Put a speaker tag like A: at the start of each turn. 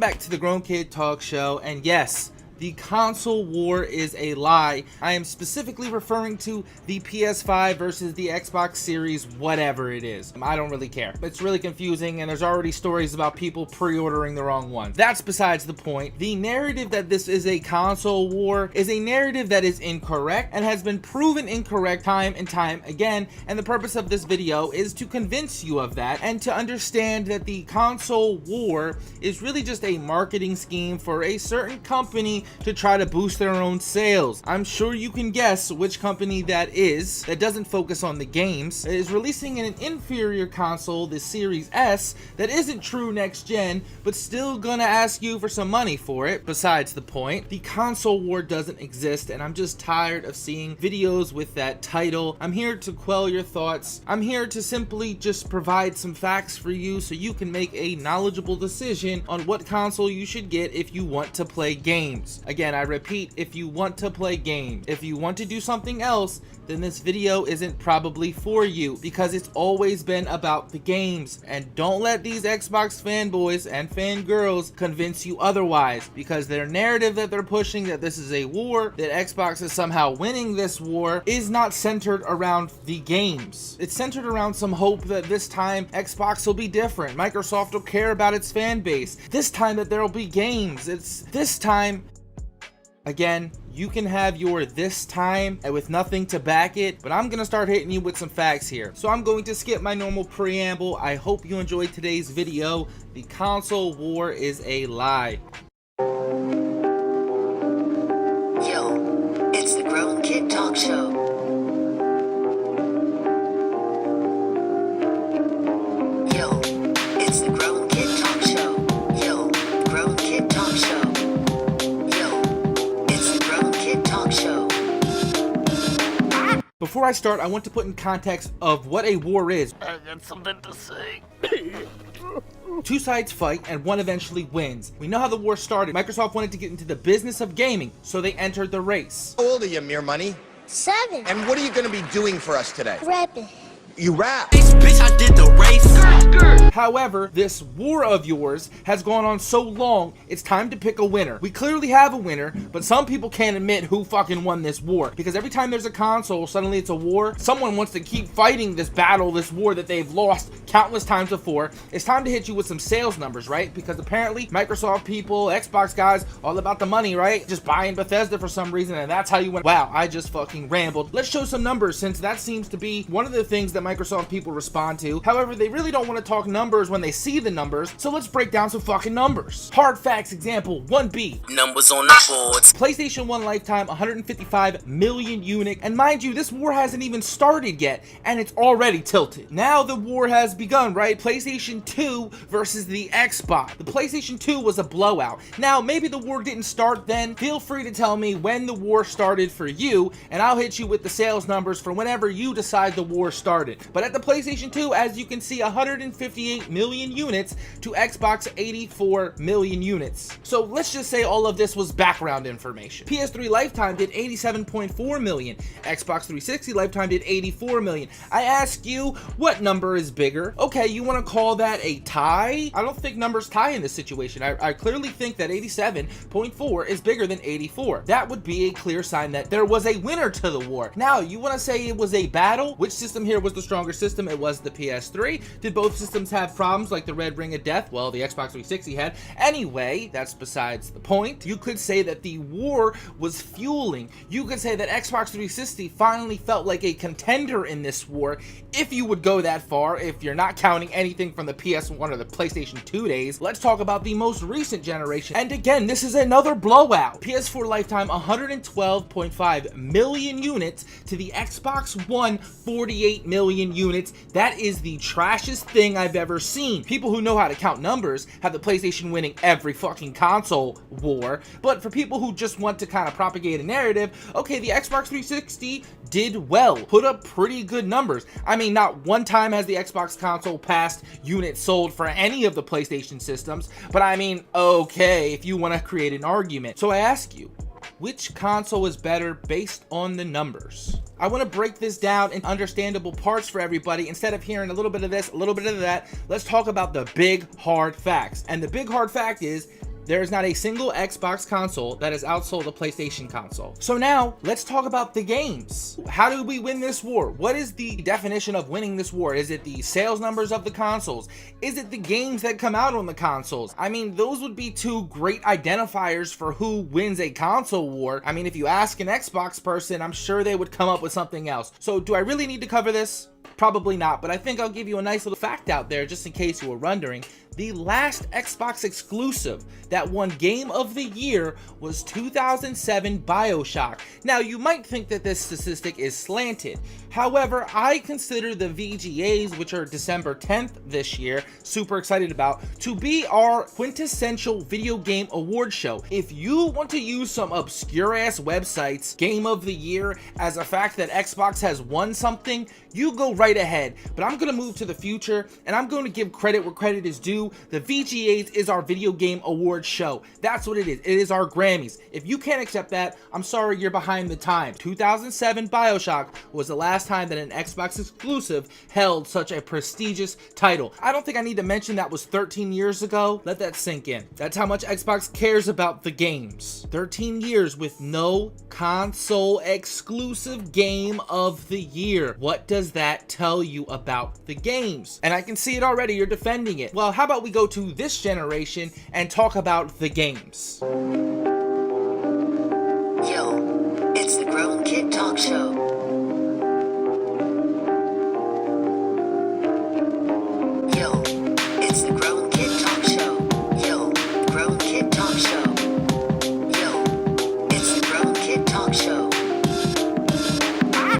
A: back to the Grown Kid Talk Show, and yes, the console war is a lie. I am specifically referring to the PS5 versus the Xbox Series, whatever it is. I don't really care. It's really confusing, and there's already stories about people pre-ordering the wrong one. That's besides the point. The narrative that this is a console war is a narrative that is incorrect and has been proven incorrect time and time again, and the purpose of this video is to convince you of that and to understand that the console war is really just a marketing scheme for a certain company to try to boost their own sales. I'm sure you can guess which company that is, that doesn't focus on the games, is releasing an inferior console, the Series S, that isn't true next gen, but still gonna ask you for some money for it. Besides the point, the console war doesn't exist, and I'm just tired of seeing videos with that title. I'm here to quell your thoughts. I'm here to simply just provide some facts for you so you can make a knowledgeable decision on what console you should get if you want to play games. Again, I repeat, if you want to play games. If you want to do something else, then this video isn't probably for you, because it's always been about the games. And don't let these Xbox fanboys and fangirls convince you otherwise, because their narrative that they're pushing, that this is a war, that Xbox is somehow winning this war, is not centered around the games. It's centered around some hope that this time Xbox will be different. Microsoft will care about its fan base. This time that there will be games. It's this time. Again, you can have your this time with nothing to back it, but I'm gonna start hitting you with some facts here. So I'm going to skip my normal preamble. I hope you enjoyed today's video. The console war is a lie.
B: Yo, it's the Grown Kid Talk Show. Yo, it's the Grown Kid Talk Show. Yo, Grown Kid Talk Show.
A: Before I start, I want to put in context of what a war is.
C: I got something to say.
A: Two sides fight and one eventually wins. We know how the war started. Microsoft wanted to get into the business of gaming, so they entered the race.
D: How old are you, Mere Money?
E: 7.
D: And what are you going to be doing for us today?
E: Rapping.
D: You rap.
C: Bitch, I did the race.
A: However, this war of yours has gone on so long, it's time to pick a winner. We clearly have a winner, but some people can't admit who fucking won this war, because every time there's a console, suddenly it's a war. Someone wants to keep fighting this battle, this war that they've lost countless times before. It's time to hit you with some sales numbers, right? Because apparently Microsoft people, Xbox guys, all about the money, right? Just buying Bethesda for some reason, and that's how you went. Wow, I just fucking rambled. Let's show some numbers, since that seems to be one of the things that Microsoft people respond to. However, they really don't want to talk numbers when they see the numbers, so let's break down some fucking numbers. Hard facts example 1B.
C: Numbers on the boards.
A: PlayStation 1 lifetime 155 million units, and mind you, this war hasn't even started yet, and it's already tilted. Now the war has begun, right? PlayStation 2 versus the Xbox. The PlayStation 2 was a blowout. Now, maybe the war didn't start then. Feel free to tell me when the war started for you, and I'll hit you with the sales numbers for whenever you decide the war started. But at the PlayStation 2, as you can see, 158 million units to Xbox 84 million units. So let's just say all of this was background information. PS3 lifetime did 87.4 million. Xbox 360 lifetime did 84 million. I ask you, what number is bigger? Okay, you want to call that a tie? I don't think numbers tie in this situation. I clearly think that 87.4 is bigger than 84. That would be a clear sign that there was a winner to the war. Now, you want to say it was a battle? Which system here was the stronger system? It was the PS3. Did both systems have problems like the red ring of death? Well, the Xbox 360 had. Anyway, that's besides the point. You could say that the war was fueling. You could say that Xbox 360 finally felt like a contender in this war, if you would go that far, if you're not counting anything from the PS1 or the PlayStation 2 days. Let's talk about the most recent generation. And again, this is another blowout. PS4 lifetime 112.5 million units to the Xbox One 48 million units. That is the trashiest thing I've ever seen. People who know how to count numbers have the PlayStation winning every fucking console war, but for people who just want to kind of propagate a narrative, okay, the Xbox 360 did well, put up pretty good numbers. I mean, not one time has the Xbox console passed units sold for any of the PlayStation systems, but I mean, okay, if you want to create an argument. So I ask you, which console is better based on the numbers? I want to break this down in understandable parts for everybody. Instead of hearing a little bit of this, a little bit of that, let's talk about the big hard facts. And the big hard fact is There is not a single Xbox console that has outsold a PlayStation console. So now, let's talk about the games. How do we win this war? What is the definition of winning this war? Is it the sales numbers of the consoles? Is it the games that come out on the consoles? I mean, those would be two great identifiers for who wins a console war. I mean, if you ask an Xbox person, I'm sure they would come up with something else. So do I really need to cover this? Probably not, but I think I'll give you a nice little fact out there just in case you were wondering. The last Xbox exclusive that won Game of the Year was 2007 BIOSHOck. Now, you might think that this statistic is slanted. However, I consider the VGAs, which are December 10th this year, super excited about, to be our quintessential video game award show. If you want to use some obscure-ass websites, Game of the Year, as a fact that Xbox has won something, you go right ahead. But I'm going to move to the future, and I'm going to give credit where credit is due. The VGAs is our video game award show. That's what it is. It is our Grammys. If you can't accept that, I'm sorry, you're behind the times. 2007 BioShock was the last time that an Xbox exclusive held such a prestigious title. I don't think I need to mention that was 13 years ago. Let that sink in. That's how much Xbox cares about the games. 13 years with no console exclusive game of the year. What does that tell you about the games? And I can see it already, you're defending it. Well, how about we go to this generation and talk about the games?
B: Yo, it's the Grown Kid Talk Show.